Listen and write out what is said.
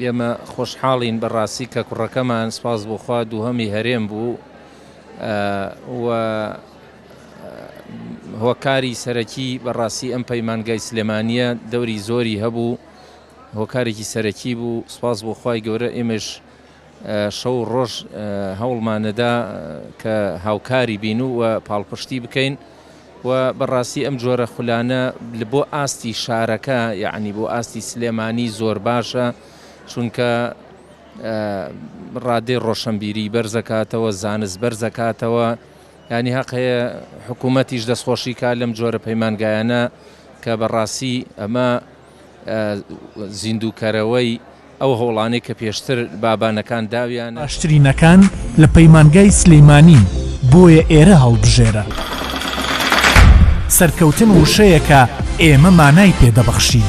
ئێمە خۆشحاڵین بەڕاستی کە کوڕەکەمان سپاس بۆخوا دووهەمی هەرێم بوو و هۆکاری سەرەکی بەڕاستی ئەم پەیمانگای سلێمانیە دەوری زۆری هەبوو، هۆکارێکی سەرەکی بوو. سپاس بۆ خوای گەورە ئێمەش شەو ڕۆژ هەوڵمانەدا کە هاوکاری بین و پاڵپشتی بکەین و بەڕاستی ئەم جۆرە خولانە بۆ ئاستی شارەکە یعنی بۆ ئاستی سلێمانی زۆر باشە، چونکە ڕادەی ڕۆشنبیری بەرزەکاتەوە، زانست بەرزەکاتەوە، ینی هەق هەیە حکوومەتیش دەستخۆشی کا لەم جۆرە پەیمانگایانە کە بەڕاستی ئەمە زیندووکەرەوەی ئەو هەوڵانەی کە پێشتر بابانەکان داویانە. باشترینەکان لە پەیمانگای سلەیمانی بۆیە ئێرە هەڵبژێرە. سەرکەوتن وشەیەکە ئێمە مانای پێدەبەخشین.